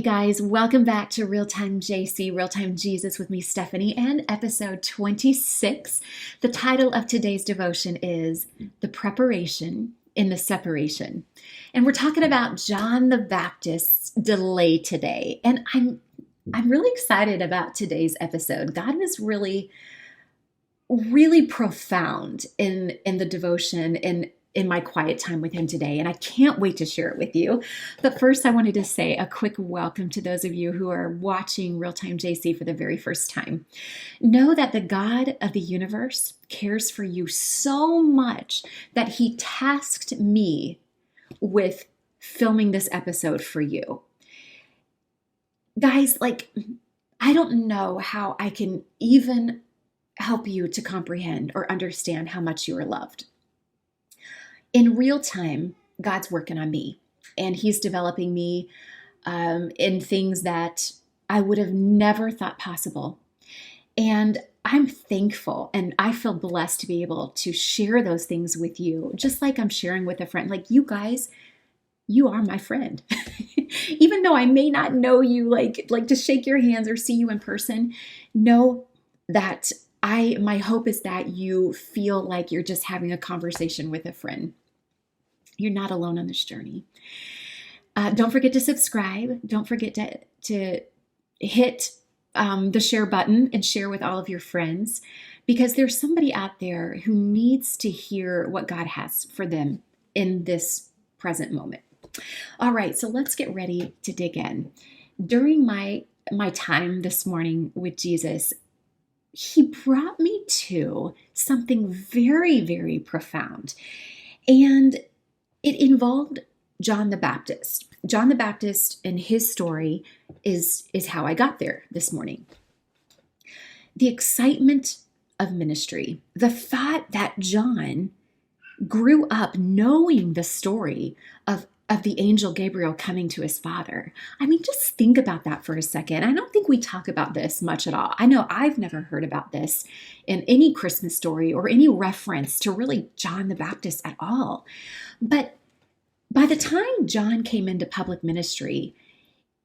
guys, welcome back to Real Time JC, Real Time Jesus with me, Stephanie, and episode 26. The title of today's devotion is The Preparation in the Separation. And we're talking about John the Baptist's delay today. And I'm really excited about today's episode. God was really profound in the devotion in my quiet time with him today, and I can't wait to share it with you. But first, I wanted to say a quick welcome to those of you who are watching Real Time JC for the very first time. Know that the God of the universe cares for you so much that he tasked me with filming this episode for you. Guys, I don't know how I can even help you to comprehend or understand how much you are loved. In real time, God's working on me, and he's developing me in things that I would have never thought possible. And I'm thankful, and I feel blessed to be able to share those things with you, just like I'm sharing with a friend. Like, you guys, you are my friend. Even though I may not know you, like to shake your hands or see you in person, know that my hope is that you feel like you're just having a conversation with a friend. You're not alone on this journey. Don't forget to subscribe. Don't forget to hit the share button and share with all of your friends, because there's somebody out there who needs to hear what God has for them in this present moment. All right, so let's get ready to dig in. During my time this morning with Jesus, he brought me to something very, very profound. And it involved John the Baptist. John the Baptist and his story is how I got there this morning. The excitement of ministry, the thought that John grew up knowing the story of the angel Gabriel coming to his father. I mean, just think about that for a second. I don't think we talk about this much at all. I know I've never heard about this in any Christmas story or any reference to really John the Baptist at all. But by the time John came into public ministry,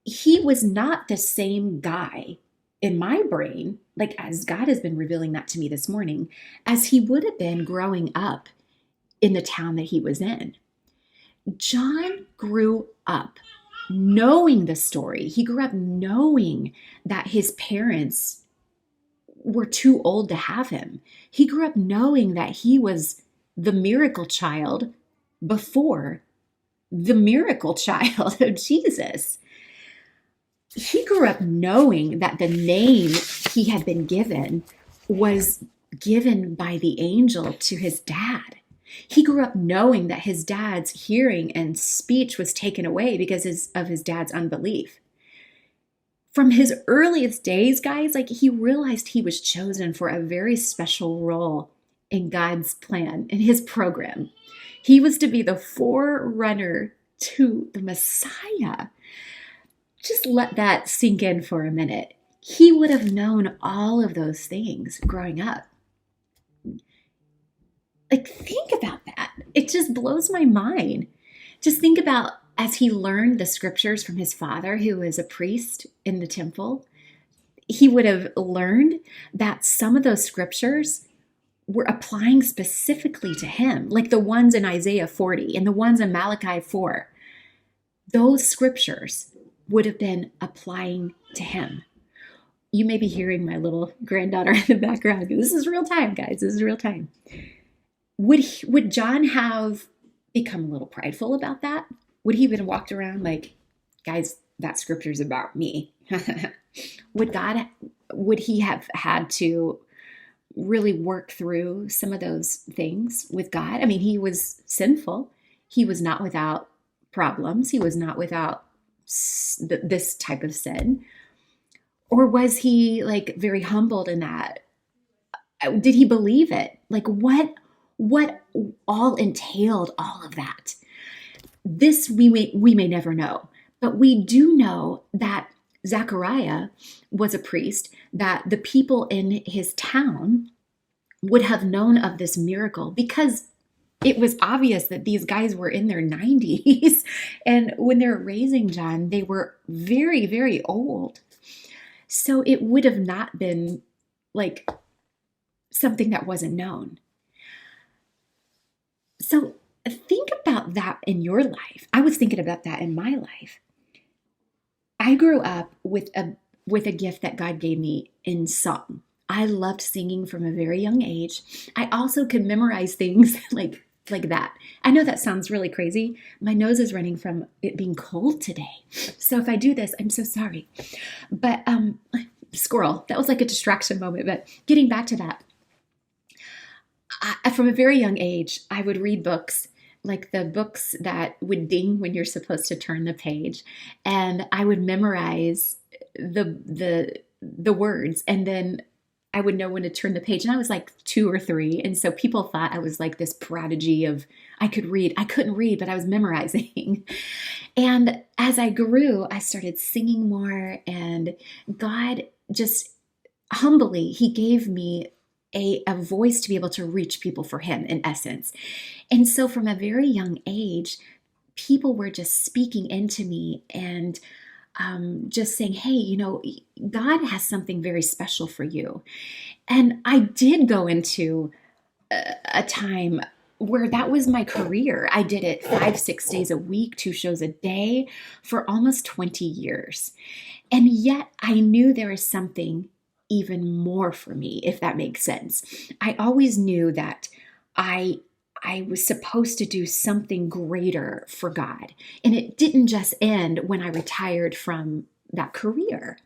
he was not the same guy in my brain, like as God has been revealing that to me this morning, as he would have been growing up in the town that he was in. John grew up knowing the story. He grew up knowing that his parents were too old to have him. He grew up knowing that he was the miracle child before the miracle child of Jesus. He grew up knowing that the name he had been given was given by the angel to his dad. He grew up knowing that his dad's hearing and speech was taken away because of his dad's unbelief. From his earliest days, guys, he realized he was chosen for a very special role in God's plan, in his program. He was to be the forerunner to the Messiah. Just let that sink in for a minute. He would have known all of those things growing up. Think about that. It just blows my mind. Just think about as he learned the scriptures from his father, who was a priest in the temple, he would have learned that some of those scriptures were applying specifically to him, like the ones in Isaiah 40 and the ones in Malachi 4. Those scriptures would have been applying to him. You may be hearing my little granddaughter in the background. This is real time, guys. This is real time. Would John have become a little prideful about that? Would he have been walked around like, guys, that scripture's about me? Would he have had to really work through some of those things with God? I mean, he was sinful. He was not without problems. He was not without this type of sin. Or was he very humbled in that? Did he believe it? What all entailed all of that? This we may never know, but we do know that Zechariah was a priest, that the people in his town would have known of this miracle because it was obvious that these guys were in their 90s. And when they're raising John, they were very, very old. So it would have not been like something that wasn't known. So think about that in your life. I was thinking about that in my life. I grew up with a gift that God gave me in song. I loved singing from a very young age. I also could memorize things like that. I know that sounds really crazy. My nose is running from it being cold today. So if I do this, I'm so sorry. But squirrel, that was like a distraction moment. But getting back to that, from a very young age, I would read books, like the books that would ding when you're supposed to turn the page, and I would memorize the words, and then I would know when to turn the page. And I was like 2 or 3, and so people thought I was like this prodigy of I could read. I couldn't read, but I was memorizing. And as I grew, I started singing more, and God just humbly, He gave me a voice to be able to reach people for Him, in essence. And so from a very young age, people were just speaking into me and just saying, hey, God has something very special for you. And I did go into a time where that was my career. I did it 5, 6 days a week, 2 shows a day for almost 20 years. And yet I knew there was something even more for me, if that makes sense. I always knew that I was supposed to do something greater for God. And it didn't just end when I retired from that career.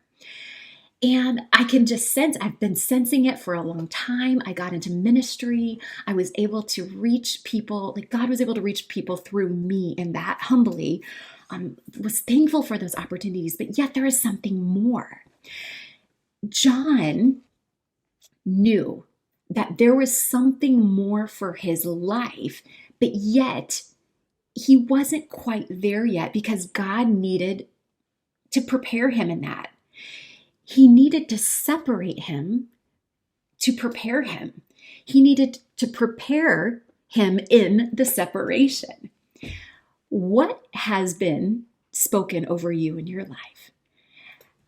And I can just sense, I've been sensing it for a long time. I got into ministry. I was able to reach people, like God was able to reach people through me, and that humbly was thankful for those opportunities. But yet there is something more. John knew that there was something more for his life, but yet he wasn't quite there yet because God needed to prepare him in that. He needed to separate him to prepare him. He needed to prepare him in the separation. What has been spoken over you in your life?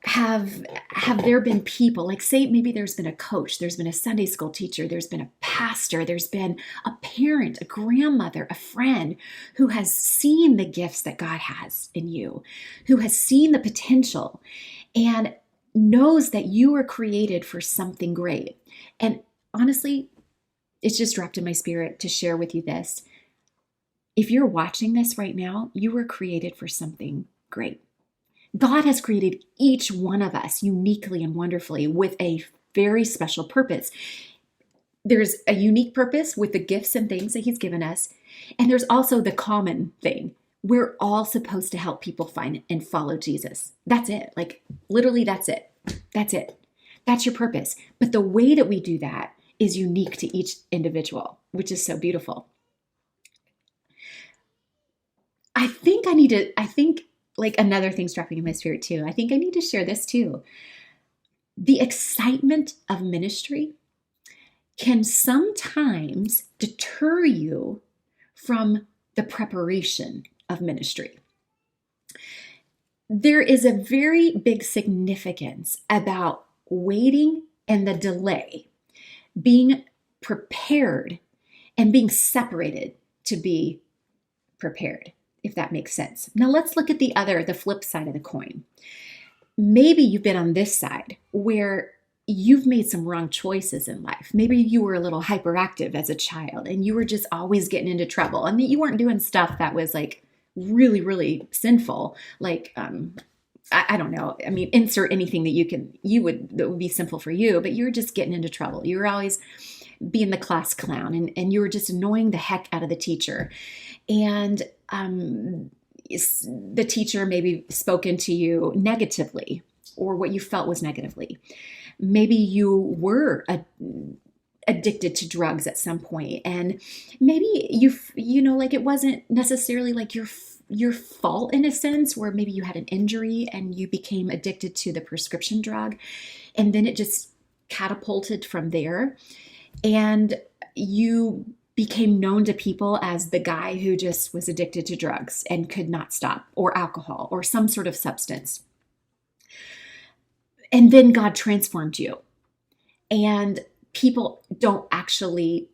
Have there been people, like say maybe there's been a coach, there's been a Sunday school teacher, there's been a pastor, there's been a parent, a grandmother, a friend who has seen the gifts that God has in you, who has seen the potential and knows that you were created for something great. And honestly, it's just dropped in my spirit to share with you this. If you're watching this right now, you were created for something great. God has created each one of us uniquely and wonderfully with a very special purpose. There's a unique purpose with the gifts and things that He's given us. And there's also the common thing. We're all supposed to help people find and follow Jesus. That's it. Like literally, that's it. That's it. That's your purpose. But the way that we do that is unique to each individual, which is so beautiful. I think like another thing's dropping in my spirit too. I think I need to share this too. The excitement of ministry can sometimes deter you from the preparation of ministry. There is a very big significance about waiting and the delay, being prepared and being separated to be prepared, if that makes sense. Now let's look at the flip side of the coin. Maybe you've been on this side where you've made some wrong choices in life. Maybe you were a little hyperactive as a child and you were just always getting into trouble. I mean, you weren't doing stuff that was like really, really sinful. Like, I don't know. I mean, insert anything that would be sinful for you, but you're just getting into trouble. You were always being the class clown and you were just annoying the heck out of the teacher. And the teacher maybe spoken to you negatively or what you felt was negatively. Maybe you were addicted to drugs at some point, and maybe like it wasn't necessarily like your fault in a sense, where maybe you had an injury and you became addicted to the prescription drug, and then it just catapulted from there, and you became known to people as the guy who just was addicted to drugs and could not stop, or alcohol, or some sort of substance. And then God transformed you. And people don't actually,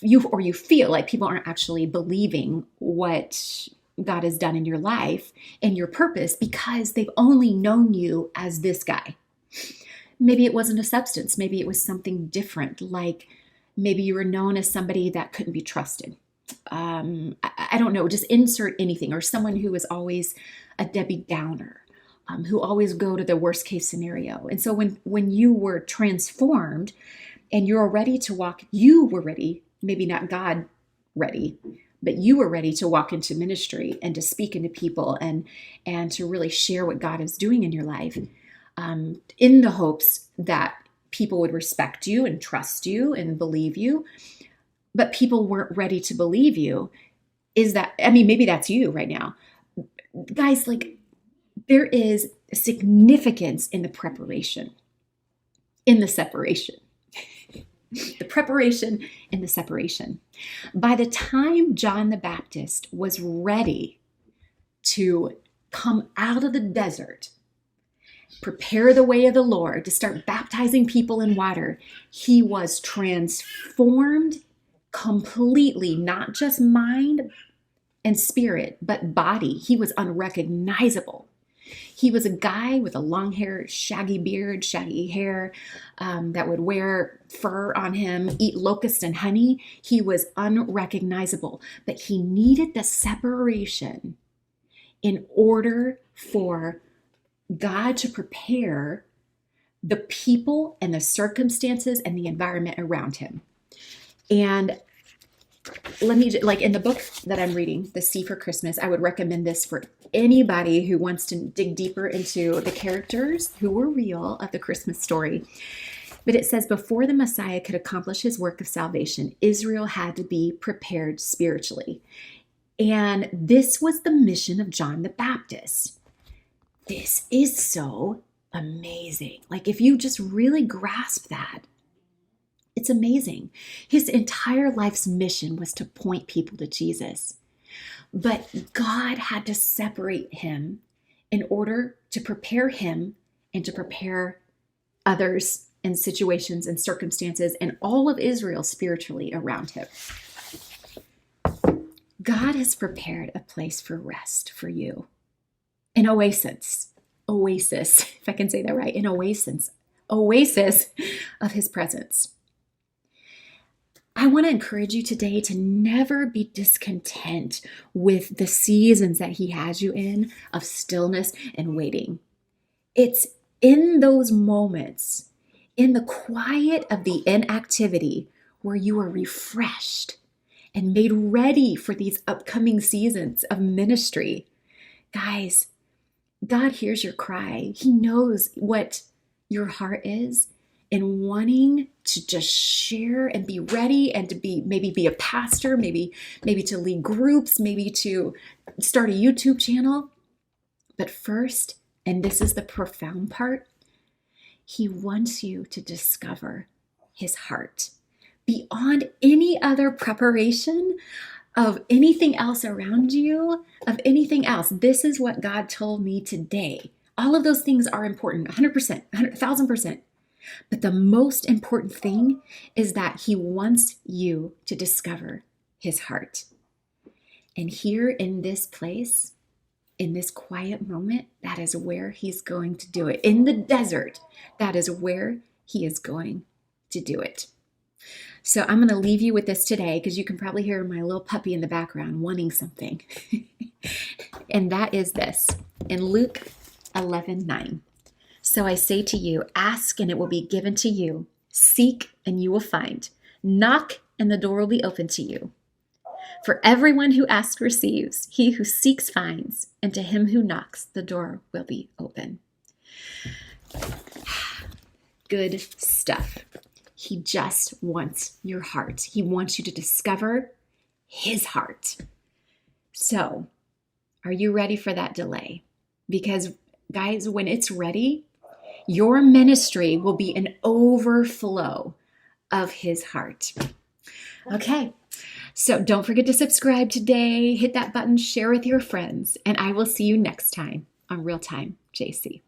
you feel like people aren't actually believing what God has done in your life and your purpose because they've only known you as this guy. Maybe it wasn't a substance. Maybe it was something different, like maybe you were known as somebody that couldn't be trusted. I don't know, just insert anything, or someone who was always a Debbie Downer, who always go to the worst case scenario. And so when you were transformed and you're ready to walk, you were ready, maybe not God ready, but you were ready to walk into ministry and to speak into people and to really share what God is doing in your life, in the hopes that people would respect you and trust you and believe you. But people weren't ready to believe you. Maybe that's you right now. Guys, like, there is significance in the preparation, in the separation. The preparation and the separation. By the time John the Baptist was ready to come out of the desert, prepare the way of the Lord, to start baptizing people in water, he was transformed completely, not just mind and spirit, but body. He was unrecognizable. He was a guy with a long hair, shaggy beard, shaggy hair, that would wear fur on him, eat locusts and honey. He was unrecognizable, but he needed the separation in order for God to prepare the people and the circumstances and the environment around him. And let me, like, in the book that I'm reading, The Sea for Christmas, I would recommend this for anybody who wants to dig deeper into the characters who were real of the Christmas story. But it says, before the Messiah could accomplish his work of salvation, Israel had to be prepared spiritually. And this was the mission of John the Baptist. This is so amazing. Like, if you just really grasp that, it's amazing. His entire life's mission was to point people to Jesus. But God had to separate him in order to prepare him and to prepare others and situations and circumstances and all of Israel spiritually around him. God has prepared a place for rest for you. An oasis, if I can say that right, an oasis of his presence. I want to encourage you today to never be discontent with the seasons that he has you in of stillness and waiting. It's in those moments, in the quiet of the inactivity, where you are refreshed and made ready for these upcoming seasons of ministry. Guys, God hears your cry. He knows what your heart is in wanting to just share and be ready and to maybe be a pastor, maybe to lead groups, maybe to start a YouTube channel. But first, and this is the profound part, he wants you to discover his heart beyond any other preparation of anything else around you, of anything else. This is what God told me today. All of those things are important, 100%, 1,000%. But the most important thing is that he wants you to discover his heart. And here in this place, in this quiet moment, that is where he's going to do it. In the desert, that is where he is going to do it. So I'm going to leave you with this today, because you can probably hear my little puppy in the background wanting something. And that is this, in Luke 11:9. So I say to you, ask and it will be given to you. Seek and you will find. Knock and the door will be open to you. For everyone who asks receives. He who seeks finds. And to him who knocks, the door will be open. Good stuff. He just wants your heart. He wants you to discover his heart. So, are you ready for that delay? Because, guys, when it's ready, your ministry will be an overflow of his heart. Okay, So don't forget to subscribe today, hit that button, share with your friends, and I will see you next time on Real Time JC.